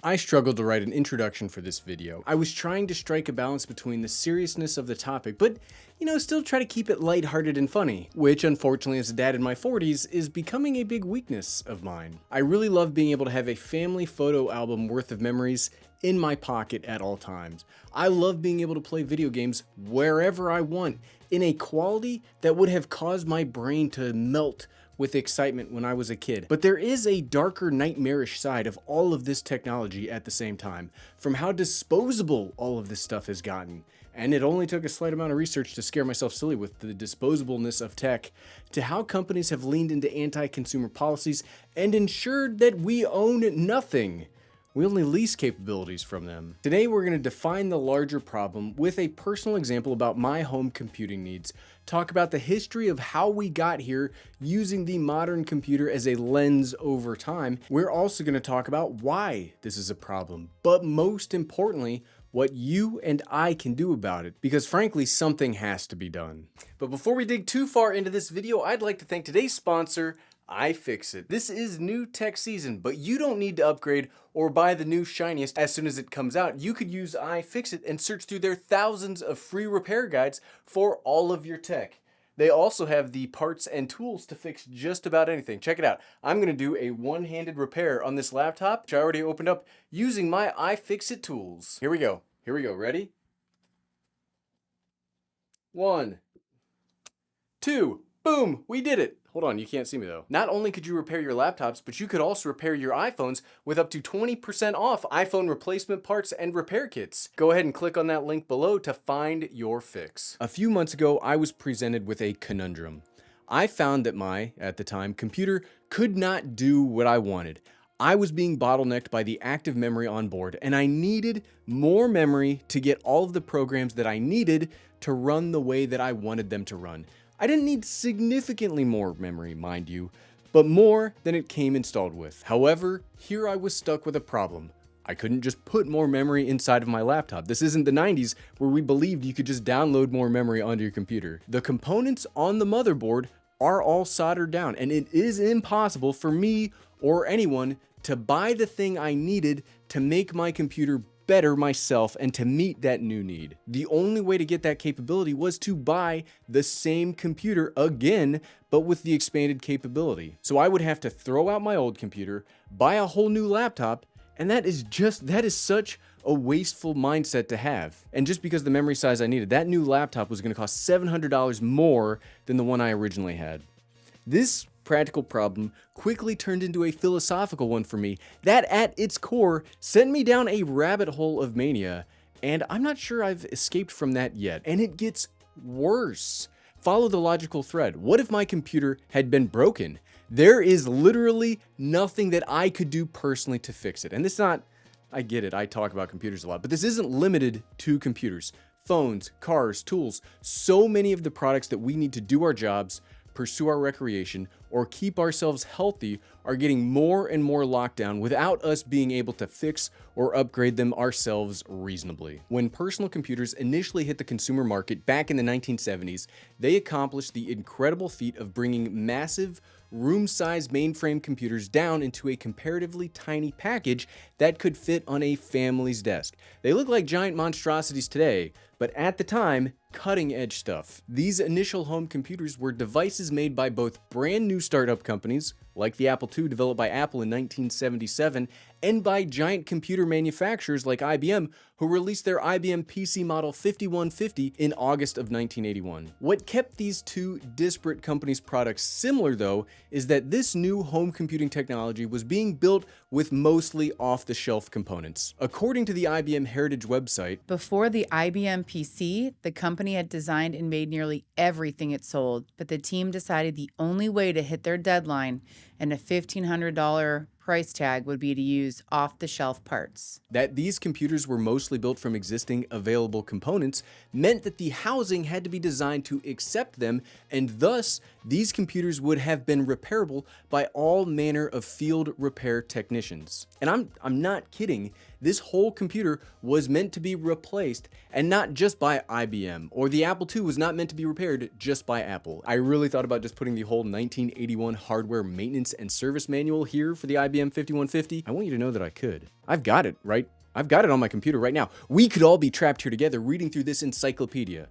I struggled to write an introduction for this video. I was trying to strike a balance between the seriousness of the topic, but still try to keep it lighthearted and funny, which unfortunately as a dad in my 40s is becoming a big weakness of mine. I really love being able to have a family photo album worth of memories in my pocket at all times. I love being able to play video games wherever I want in a quality that would have caused my brain to melt with excitement when I was a kid. But there is a darker, nightmarish side of all of this technology at the same time, from how disposable all of this stuff has gotten. And it only took a slight amount of research to scare myself silly with the disposableness of tech, to how companies have leaned into anti-consumer policies and ensured that we own nothing. We only lease capabilities from them. Today we're going to define the larger problem with a personal example about my home computing needs, talk about the history of how we got here using the modern computer as a lens over time. We're also going to talk about why this is a problem, but most importantly, what you and I can do about it, because frankly, something has to be done. But before we dig too far into this video, I'd like to thank today's sponsor, iFixit. This is new tech season, but you don't need to upgrade or buy the new shiniest as soon as it comes out. You could use iFixit and search through their thousands of free repair guides for all of your tech. They also have the parts and tools to fix just about anything. Check it out. I'm gonna do a one-handed repair on this laptop, which I already opened up using my iFixit tools. Here we go. Ready? 1, 2, boom, we did it. Hold on, you can't see me though. Not only could you repair your laptops, but you could also repair your iPhones with up to 20% off iPhone replacement parts and repair kits. Go ahead and click on that link below to find your fix. A few months ago, I was presented with a conundrum. I found that my, at the time, computer could not do what I wanted. I was being bottlenecked by the active memory on board, and I needed more memory to get all of the programs that I needed to run the way that I wanted them to run. I didn't need significantly more memory, mind you, but more than it came installed with. However, here I was stuck with a problem. I couldn't just put more memory inside of my laptop. This isn't the 90s where we believed you could just download more memory onto your computer. The components on the motherboard are all soldered down, and it is impossible for me or anyone to buy the thing I needed to make my computer better myself and to meet that new need. The only way to get that capability was to buy the same computer again, but with the expanded capability. So I would have to throw out my old computer, buy a whole new laptop, and that is such a wasteful mindset to have. And just because the memory size I needed, that new laptop was going to cost $700 more than the one I originally had. This practical problem quickly turned into a philosophical one for me that at its core sent me down a rabbit hole of mania, and I'm not sure I've escaped from that yet. And it gets worse. Follow the logical thread. What if my computer had been broken? There is literally nothing that I could do personally to fix it. And this is not, I get it, I talk about computers a lot, but this isn't limited to computers. Phones, cars, tools, so many of the products that we need to do our jobs, pursue our recreation, or keep ourselves healthy are getting more and more locked down without us being able to fix or upgrade them ourselves reasonably. When personal computers initially hit the consumer market back in the 1970s, they accomplished the incredible feat of bringing massive, room-sized mainframe computers down into a comparatively tiny package that could fit on a family's desk. They look like giant monstrosities today, but at the time, cutting-edge stuff. These initial home computers were devices made by both brand new startup companies, like the Apple II developed by Apple in 1977, and by giant computer manufacturers like IBM, who released their IBM PC Model 5150 in August of 1981. What kept these two disparate companies' products similar, though, is that this new home computing technology was being built with mostly off-the-shelf components. According to the IBM Heritage website, before the IBM PC, the company had designed and made nearly everything it sold, but the team decided the only way to hit their deadline and a $1,500 price tag would be to use off-the-shelf parts. That these computers were mostly built from existing available components meant that the housing had to be designed to accept them, and thus these computers would have been repairable by all manner of field repair technicians. And I'm not kidding. This whole computer was meant to be replaced, and not just by IBM, or the Apple II was not meant to be repaired just by Apple. I really thought about just putting the whole 1981 hardware maintenance and service manual here for the IBM IBM 5150? I want you to know that I could. I've got it, right? I've got it on my computer right now. We could all be trapped here together reading through this encyclopedia.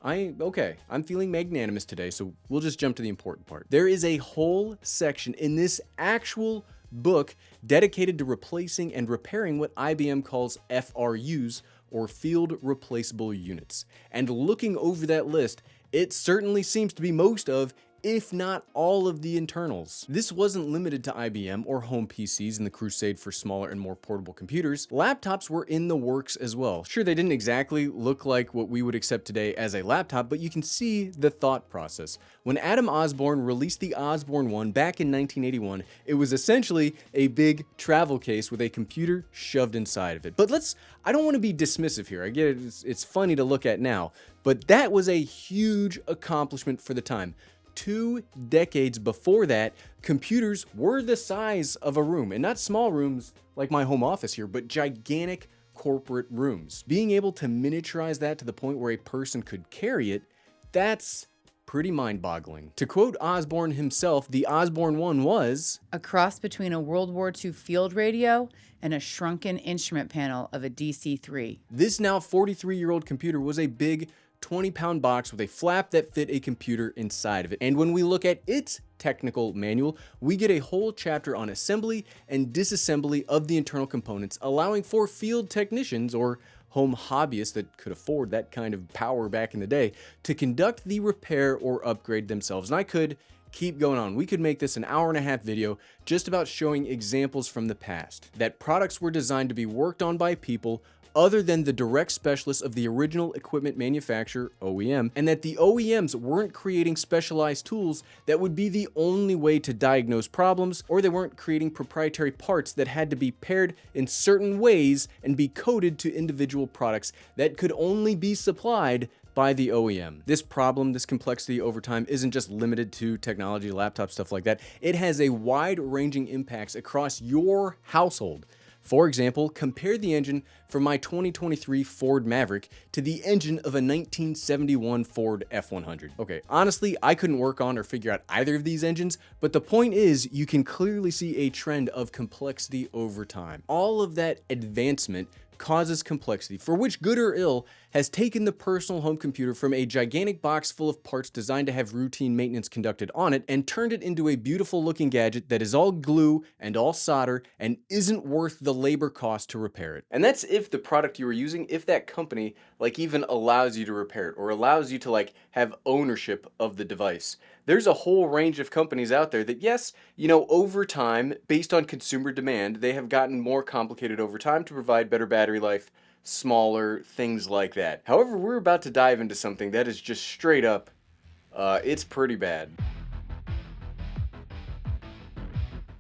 Okay, I'm feeling magnanimous today, so we'll just jump to the important part. There is a whole section in this actual book dedicated to replacing and repairing what IBM calls FRUs, or field replaceable units. And looking over that list, it certainly seems to be most of, if not all of the internals. This wasn't limited to IBM or home PCs in the crusade for smaller and more portable computers. Laptops were in the works as well. Sure, they didn't exactly look like what we would accept today as a laptop, but you can see the thought process. When Adam Osborne released the Osborne 1 back in 1981, it was essentially a big travel case with a computer shoved inside of it. But I don't want to be dismissive here. I get it, it's funny to look at now, but that was a huge accomplishment for the time. 2 decades before that, computers were the size of a room, and not small rooms like my home office here, but gigantic corporate rooms. Being able to miniaturize that to the point where a person could carry it, that's pretty mind-boggling. To quote Osborne himself, the Osborne 1 was a cross between a World War II field radio and a shrunken instrument panel of a DC-3. This now 43-year-old computer was a big 20-pound box with a flap that fit a computer inside of it. And when we look at its technical manual, we get a whole chapter on assembly and disassembly of the internal components, allowing for field technicians or home hobbyists that could afford that kind of power back in the day to conduct the repair or upgrade themselves. And I could keep going on. We could make this an hour-and-a-half video just about showing examples from the past, that products were designed to be worked on by people other than the direct specialists of the original equipment manufacturer, OEM, and that the OEMs weren't creating specialized tools that would be the only way to diagnose problems, or they weren't creating proprietary parts that had to be paired in certain ways and be coded to individual products that could only be supplied by the OEM. This problem, this complexity over time isn't just limited to technology, laptop, stuff like that. It has a wide-ranging impacts across your household. For example, compare the engine from my 2023 Ford Maverick to the engine of a 1971 Ford F100. Okay, honestly, I couldn't work on or figure out either of these engines, but the point is you can clearly see a trend of complexity over time. All of that advancement causes complexity, for which, good or ill, has taken the personal home computer from a gigantic box full of parts designed to have routine maintenance conducted on it and turned it into a beautiful looking gadget that is all glue and all solder and isn't worth the labor cost to repair it. And that's if the product you are using, if that company even allows you to repair it or allows you to have ownership of the device. There's a whole range of companies out there that, yes, over time, based on consumer demand, they have gotten more complicated over time to provide better battery life, smaller, things like that. However, we're about to dive into something that is just straight up, it's pretty bad.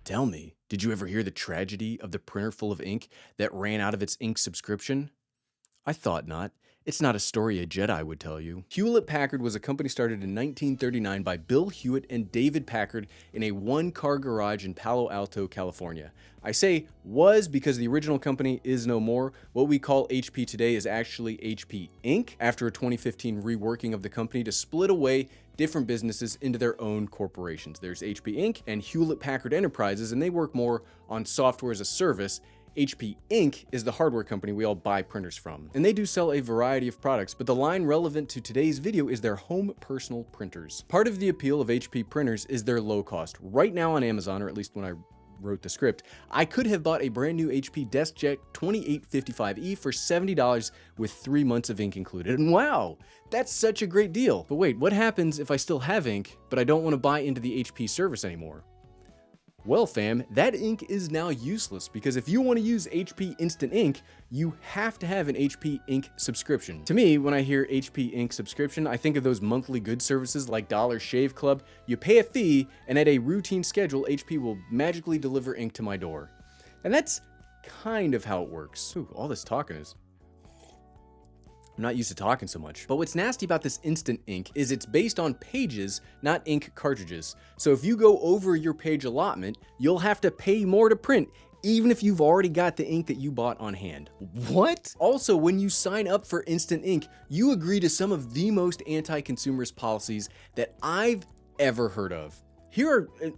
Tell me, did you ever hear the tragedy of the printer full of ink that ran out of its ink subscription? I thought not. It's not a story a Jedi would tell you. Hewlett-Packard was a company started in 1939 by Bill Hewitt and David Packard in a one-car garage in Palo Alto, California. I say was because the original company is no more. What we call HP today is actually HP Inc. after a 2015 reworking of the company to split away different businesses into their own corporations. There's HP Inc. and Hewlett-Packard Enterprises, and they work more on software as a service. HP Inc. is the hardware company we all buy printers from. And they do sell a variety of products, but the line relevant to today's video is their home personal printers. Part of the appeal of HP printers is their low cost. Right now on Amazon, or at least when I wrote the script, I could have bought a brand new HP DeskJet 2855E for $70 with 3 months of ink included. And wow, that's such a great deal. But wait, what happens if I still have ink, but I don't want to buy into the HP service anymore? Well, fam, that ink is now useless because if you want to use HP Instant Ink, you have to have an HP Ink subscription. To me, when I hear HP Ink subscription, I think of those monthly good services like Dollar Shave Club. You pay a fee, and at a routine schedule, HP will magically deliver ink to my door. And that's kind of how it works. Ooh, all this talking is... I'm not used to talking so much. But what's nasty about this instant ink is it's based on pages, not ink cartridges. So if you go over your page allotment, you'll have to pay more to print, even if you've already got the ink that you bought on hand. What? Also, when you sign up for instant ink, you agree to some of the most anti-consumerist policies that I've ever heard of.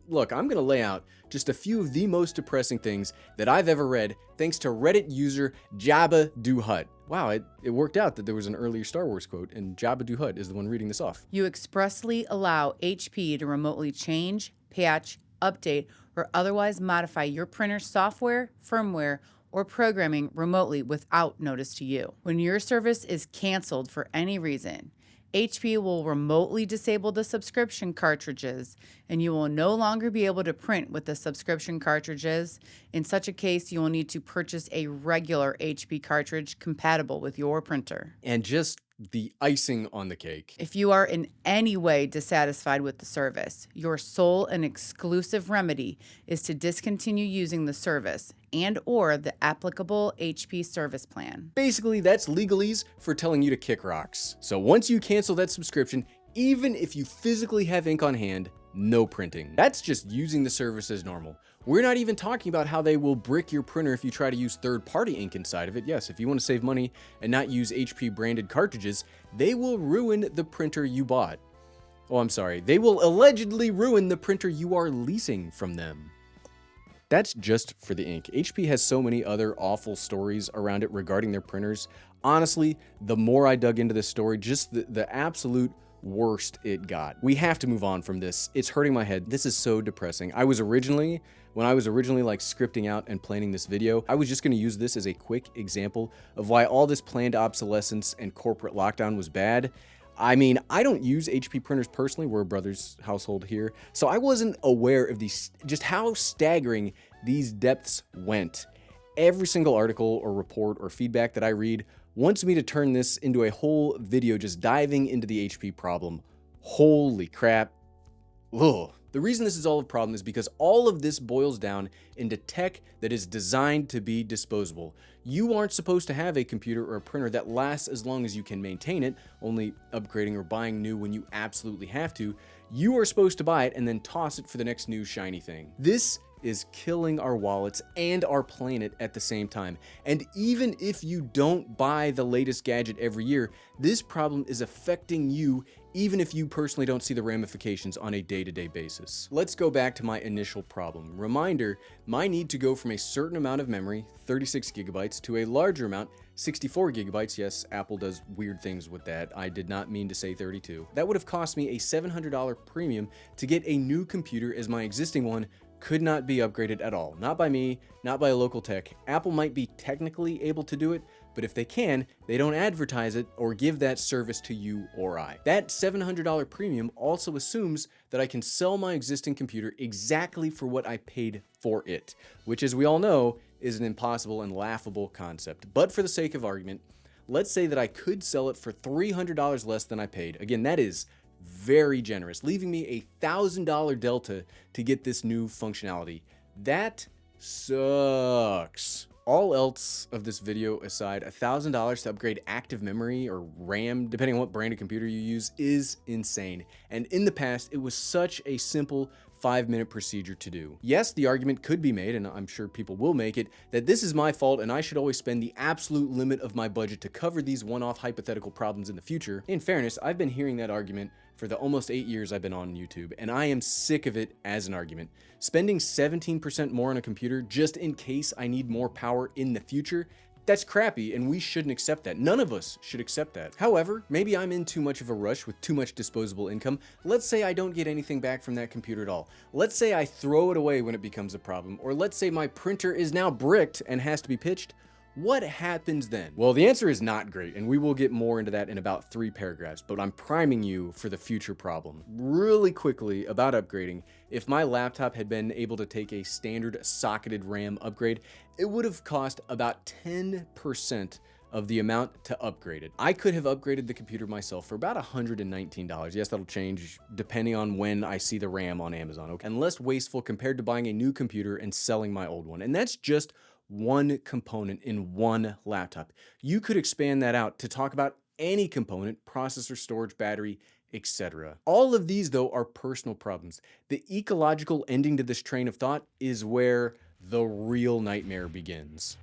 Look, I'm going to lay out just a few of the most depressing things that I've ever read thanks to Reddit user Jabba Do Hutt. Wow, it worked out that there was an earlier Star Wars quote, and Jabba Do Hutt is the one reading this off. You expressly allow HP to remotely change, patch, update, or otherwise modify your printer's software, firmware, or programming remotely without notice to you. When your service is canceled for any reason, HP will remotely disable the subscription cartridges, and you will no longer be able to print with the subscription cartridges. In such a case, you will need to purchase a regular HP cartridge compatible with your printer. And just the icing on the cake. If you are in any way dissatisfied with the service, your sole and exclusive remedy is to discontinue using the service and or the applicable HP service plan. Basically, that's legalese for telling you to kick rocks. So once you cancel that subscription, even if you physically have ink on hand, no printing. That's just using the service as normal. We're not even talking about how they will brick your printer if you try to use third-party ink inside of it. Yes, if you want to save money and not use HP branded cartridges, they will ruin the printer you bought. Oh, I'm sorry. They will allegedly ruin the printer you are leasing from them. That's just for the ink. HP has so many other awful stories around it regarding their printers. Honestly, the more I dug into this story, just the absolute worst it got. We have to move on from this. It's hurting my head. This is so depressing. When I was originally like scripting out and planning this video, I was just going to use this as a quick example of why all this planned obsolescence and corporate lockdown was bad. I mean, I don't use HP printers personally. We're a brother's household here. So I wasn't aware of just how staggering these depths went. Every single article or report or feedback that I read wants me to turn this into a whole video just diving into the HP problem. Holy crap. Ugh. The reason this is all a problem is because all of this boils down into tech that is designed to be disposable. You aren't supposed to have a computer or a printer that lasts as long as you can maintain it, only upgrading or buying new when you absolutely have to. You are supposed to buy it and then toss it for the next new shiny thing. This is killing our wallets and our planet at the same time. And even if you don't buy the latest gadget every year, this problem is affecting you even if you personally don't see the ramifications on a day-to-day basis. Let's go back to my initial problem. Reminder, my need to go from a certain amount of memory, 36 gigabytes, to a larger amount, 64 gigabytes. Yes, Apple does weird things with that. I did not mean to say 32. That would have cost me a $700 premium to get a new computer, as my existing one could not be upgraded at all. Not by me, not by a local tech. Apple might be technically able to do it, but if they can, they don't advertise it or give that service to you or I. That $700 premium also assumes that I can sell my existing computer exactly for what I paid for it, which, as we all know, is an impossible and laughable concept. But for the sake of argument, let's say that I could sell it for $300 less than I paid. Again, that is very generous, leaving me a $1,000 delta to get this new functionality. That sucks. All else of this video aside, $1,000 to upgrade active memory or RAM, depending on what brand of computer you use, is insane. And in the past, it was such a simple 5-minute procedure to do. Yes, the argument could be made, and I'm sure people will make it, that this is my fault and I should always spend the absolute limit of my budget to cover these one-off hypothetical problems in the future. In fairness, I've been hearing that argument for the almost 8 years I've been on YouTube, and I am sick of it as an argument. Spending 17% more on a computer just in case I need more power in the future, that's crappy, and we shouldn't accept that. None of us should accept that. However, maybe I'm in too much of a rush with too much disposable income. Let's say I don't get anything back from that computer at all. Let's say I throw it away when it becomes a problem, or let's say my printer is now bricked and has to be pitched. What happens then? Well, the answer is not great, and we will get more into that in about 3 paragraphs, but I'm priming you for the future problem. Really quickly about upgrading, if my laptop had been able to take a standard socketed RAM upgrade, it would have cost about 10% of the amount to upgrade it. I could have upgraded the computer myself for about $119. Yes, that'll change depending on when I see the RAM on Amazon, okay? And less wasteful compared to buying a new computer and selling my old one. And that's just one component in one laptop. You could expand that out to talk about any component, processor, storage, battery, etc. All of these, though, are personal problems. The ecological ending to this train of thought is where the real nightmare begins.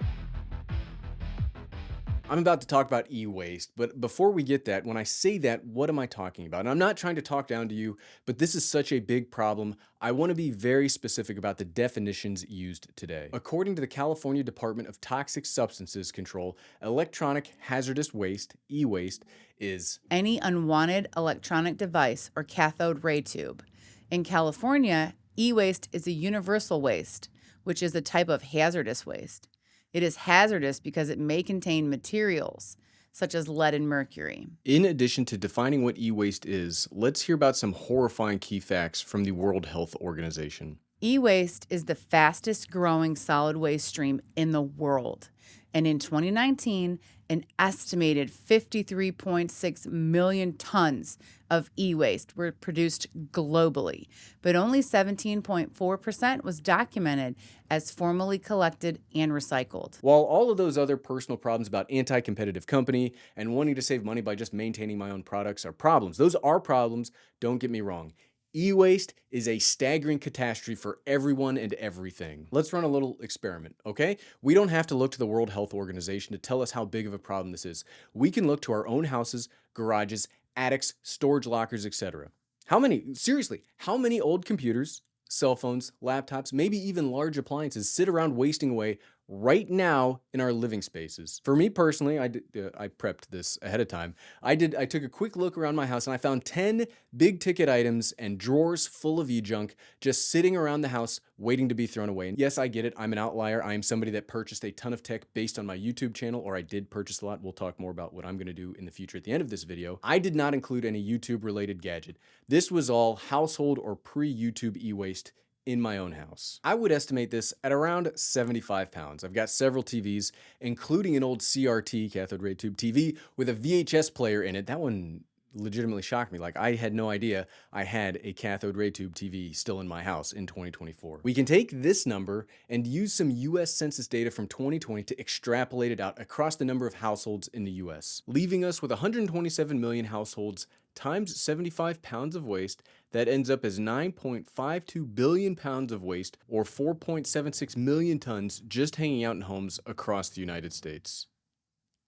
I'm about to talk about e-waste, but before we get that, when I say that, what am I talking about? And I'm not trying to talk down to you, but this is such a big problem. I want to be very specific about the definitions used today. According to the California Department of Toxic Substances Control, electronic hazardous waste, e-waste, is any unwanted electronic device or cathode ray tube. In California, e-waste is a universal waste, which is a type of hazardous waste. It is hazardous because it may contain materials such as lead and mercury. In addition to defining what e-waste is, let's hear about some horrifying key facts from the World Health Organization. E-waste is the fastest growing solid waste stream in the world. And in 2019, an estimated 53.6 million tons of e-waste were produced globally, but only 17.4% was documented as formally collected and recycled. While all of those other personal problems about anti-competitive company and wanting to save money by just maintaining my own products are problems, those are problems, don't get me wrong. E-waste is a staggering catastrophe for everyone and everything. Let's run a little experiment, okay? We don't have to look to the World Health Organization to tell us how big of a problem this is. We can look to our own houses, garages, attics, storage lockers, etc. How many old computers, cell phones, laptops, maybe even large appliances sit around wasting away right now in our living spaces? For me personally, I prepped this ahead of time. I took a quick look around my house and I found 10 big ticket items and drawers full of e-junk just sitting around the house waiting to be thrown away. And yes, I get it. I'm an outlier. I am somebody that purchased a ton of tech based on my YouTube channel, or I did purchase a lot. We'll talk more about what I'm going to do in the future at the end of this video. I did not include any YouTube related gadget. This was all household or pre-YouTube e-waste in my own house. I would estimate this at around 75 pounds. I've got several TVs, including an old CRT, cathode ray tube TV, with a VHS player in it. That one legitimately shocked me. Like, I had no idea I had a cathode ray tube TV still in my house in 2024. We can take this number and use some US Census data from 2020 to extrapolate it out across the number of households in the US, leaving us with 127 million households times 75 pounds of waste. That ends up as 9.52 billion pounds of waste, or 4.76 million tons just hanging out in homes across the United States.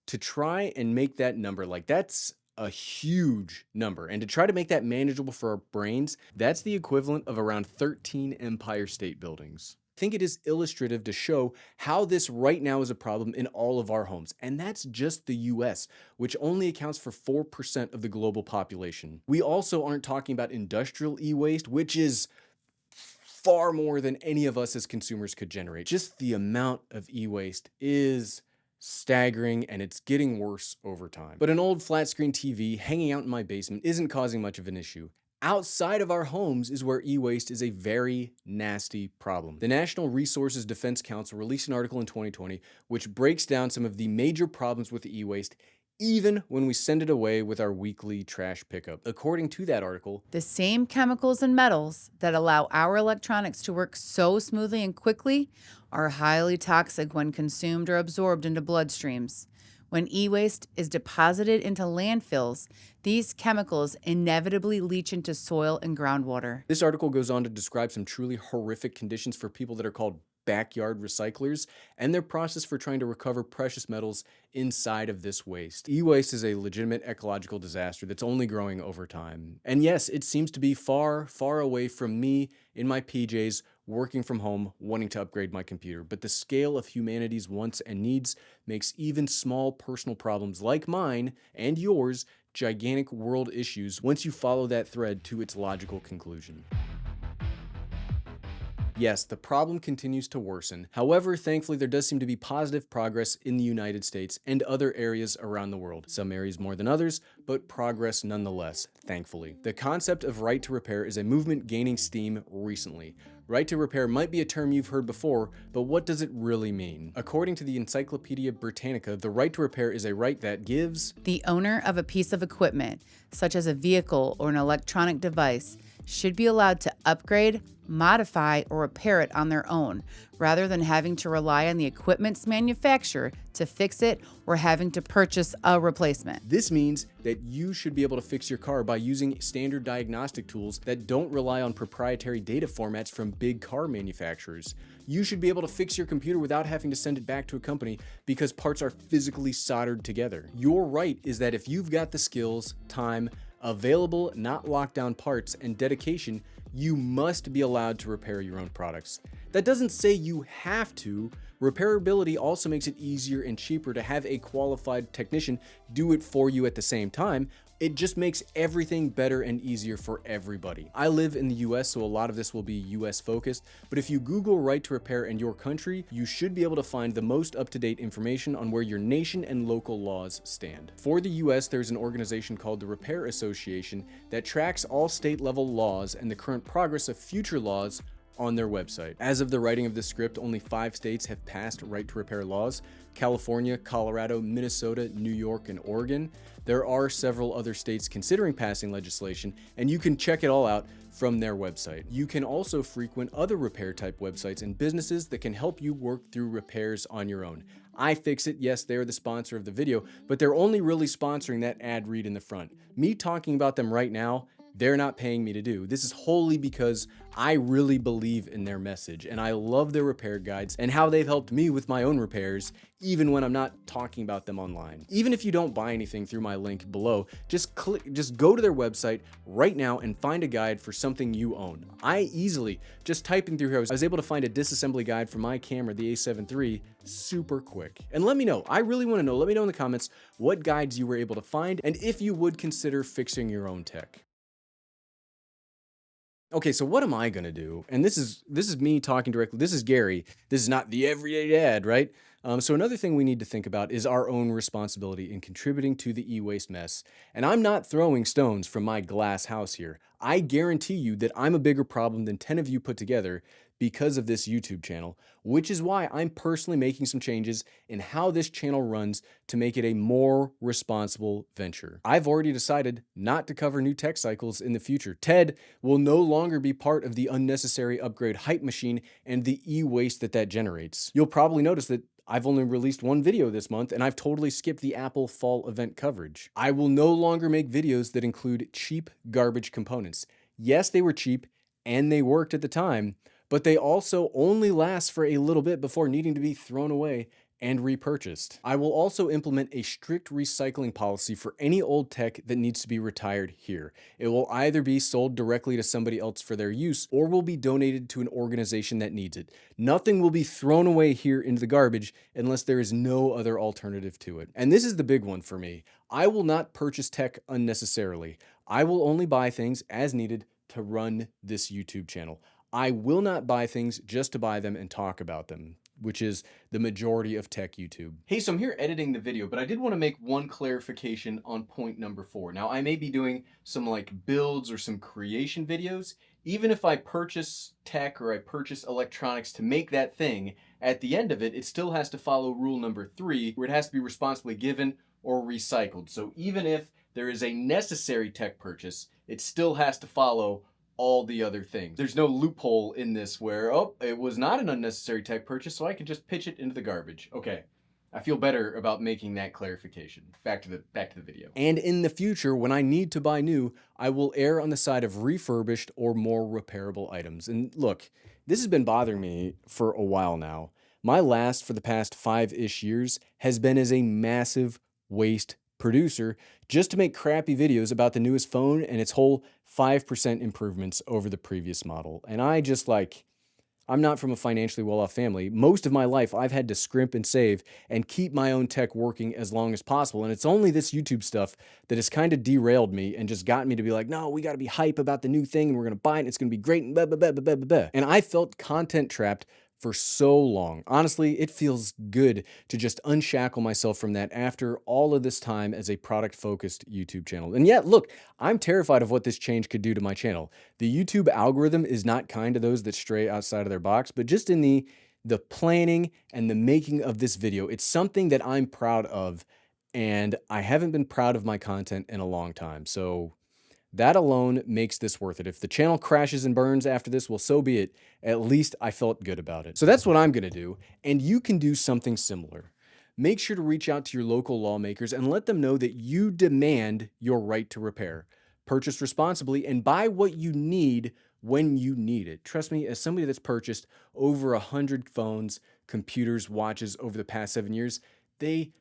To try and make that number, that's a huge number. And to try to make that manageable for our brains, that's the equivalent of around 13 Empire State Buildings. I think it is illustrative to show how this right now is a problem in all of our homes. And that's just the US, which only accounts for 4% of the global population. We also aren't talking about industrial e-waste, which is far more than any of us as consumers could generate. Just the amount of e-waste is staggering, and it's getting worse over time. But an old flat screen TV hanging out in my basement isn't causing much of an issue. Outside of our homes is where e-waste is a very nasty problem. The National Resources Defense Council released an article in 2020 which breaks down some of the major problems with e-waste, even when we send it away with our weekly trash pickup. According to that article, the same chemicals and metals that allow our electronics to work so smoothly and quickly are highly toxic when consumed or absorbed into bloodstreams. When e-waste is deposited into landfills, these chemicals inevitably leach into soil and groundwater. This article goes on to describe some truly horrific conditions for people that are called backyard recyclers and their process for trying to recover precious metals inside of this waste. E-waste is a legitimate ecological disaster that's only growing over time. And yes, it seems to be far, far away from me in my PJs, working from home, wanting to upgrade my computer. But the scale of humanity's wants and needs makes even small personal problems like mine and yours gigantic world issues once you follow that thread to its logical conclusion. Yes, the problem continues to worsen. However, thankfully, there does seem to be positive progress in the United States and other areas around the world. Some areas more than others, but progress nonetheless, thankfully. The concept of right to repair is a movement gaining steam recently. Right to repair might be a term you've heard before, but what does it really mean? According to the Encyclopedia Britannica, the right to repair is a right that gives the owner of a piece of equipment, such as a vehicle or an electronic device, should be allowed to upgrade, modify, or repair it on their own, rather than having to rely on the equipment's manufacturer to fix it or having to purchase a replacement. This means that you should be able to fix your car by using standard diagnostic tools that don't rely on proprietary data formats from big car manufacturers. You should be able to fix your computer without having to send it back to a company because parts are physically soldered together. Your right is that if you've got the skills, time, available, not lockdown parts, and dedication, you must be allowed to repair your own products. That doesn't say you have to. Repairability also makes it easier and cheaper to have a qualified technician do it for you at the same time. It just makes everything better and easier for everybody. I live in the US, so a lot of this will be US focused, but if you Google right to repair in your country, you should be able to find the most up-to-date information on where your nation and local laws stand. For the US, there's an organization called the Repair Association that tracks all state-level laws and the current progress of future laws on their website. As of the writing of this script, only 5 states have passed right to repair laws: California, Colorado, Minnesota, New York, and Oregon. There are several other states considering passing legislation, and you can check it all out from their website. You can also frequent other repair type websites and businesses that can help you work through repairs on your own. iFixit, yes, they're the sponsor of the video, but they're only really sponsoring that ad read in the front. Me talking about them right now, they're not paying me to do. This is wholly because I really believe in their message, and I love their repair guides and how they've helped me with my own repairs, even when I'm not talking about them online. Even if you don't buy anything through my link below, just go to their website right now and find a guide for something you own. I easily, just typing through here, I was able to find a disassembly guide for my camera, the A7 III, super quick. And let me know, I really want to know, let me know in the comments what guides you were able to find and if you would consider fixing your own tech. Okay, so what am I gonna do? And this is me talking directly. This is Gary. This is not the everyday dad, right? So another thing we need to think about is our own responsibility in contributing to the e-waste mess. And I'm not throwing stones from my glass house here. I guarantee you that I'm a bigger problem than 10 of you put together because of this YouTube channel, which is why I'm personally making some changes in how this channel runs to make it a more responsible venture. I've already decided not to cover new tech cycles in the future. TED will no longer be part of the unnecessary upgrade hype machine and the e-waste that generates. You'll probably notice that I've only released one video this month, and I've totally skipped the Apple fall event coverage. I will no longer make videos that include cheap garbage components. Yes, they were cheap and they worked at the time, but they also only last for a little bit before needing to be thrown away and repurchased. I will also implement a strict recycling policy for any old tech that needs to be retired here. It will either be sold directly to somebody else for their use or will be donated to an organization that needs it. Nothing will be thrown away here into the garbage unless there is no other alternative to it. And this is the big one for me. I will not purchase tech unnecessarily. I will only buy things as needed to run this YouTube channel. I will not buy things just to buy them and talk about them, which is the majority of tech YouTube. Hey, so I'm here editing the video, but I did want to make one clarification on point number 4. Now, I may be doing some like builds or some creation videos. Even if I purchase tech or I purchase electronics to make that thing, at the end of it, it still has to follow rule number 3, where it has to be responsibly given or recycled. So even if there is a necessary tech purchase, it still has to follow all the other things. There's no loophole in this where, oh, it was not an unnecessary tech purchase, so I can just pitch it into the garbage. Okay, I feel better about making that clarification. Back to the video. And in the future, when I need to buy new, I will err on the side of refurbished or more repairable items. And look, this has been bothering me for a while now. My last for the past 5-ish years has been as a massive waste producer just to make crappy videos about the newest phone and its whole 5% improvements over the previous model. And I'm not from a financially well-off family. Most of my life, I've had to scrimp and save and keep my own tech working as long as possible. And it's only this YouTube stuff that has kind of derailed me and just got me to be like, no, we got to be hype about the new thing and we're going to buy it and it's going to be great and blah, blah, blah, blah, blah, blah. And I felt content trapped for so long. Honestly, it feels good to just unshackle myself from that after all of this time as a product-focused YouTube channel. And yet, look, I'm terrified of what this change could do to my channel. The YouTube algorithm is not kind to those that stray outside of their box, but just in the planning and the making of this video, it's something that I'm proud of, and I haven't been proud of my content in a long time. So That alone makes this worth it. If the channel crashes and burns after this, well, so be it. At least I felt good about it. So that's what I'm gonna do, and you can do something similar. Make sure to reach out to your local lawmakers and let them know that you demand your right to repair. Purchase responsibly and buy what you need when you need it. Trust me, as somebody that's purchased over 100 phones, computers, watches over the past 7 years, they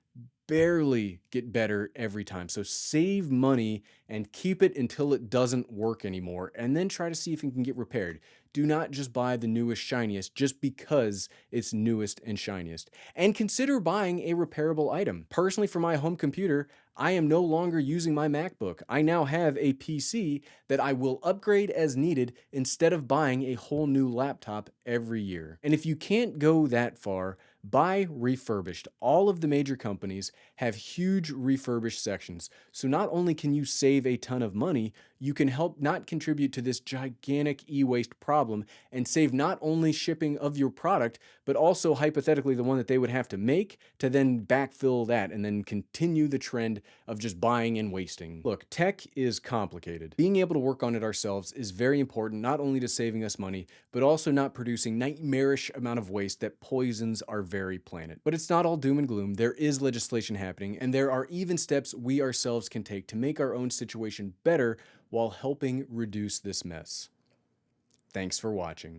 barely get better every time. So save money and keep it until it doesn't work anymore, and then try to see if it can get repaired. Do not just buy the newest, shiniest just because it's newest and shiniest. And consider buying a repairable item. Personally, for my home computer, I am no longer using my MacBook. I now have a PC that I will upgrade as needed instead of buying a whole new laptop every year. And if you can't go that far, buy refurbished. All of the major companies have huge refurbished sections. So not only can you save a ton of money, you can help not contribute to this gigantic e-waste problem and save not only shipping of your product, but also hypothetically the one that they would have to make to then backfill that and then continue the trend of just buying and wasting. Look, tech is complicated. Being able to work on it ourselves is very important, not only to saving us money, but also not producing nightmarish amount of waste that poisons our very planet. But it's not all doom and gloom. There is legislation happening, and there are even steps we ourselves can take to make our own situation better while helping reduce this mess. Thanks for watching.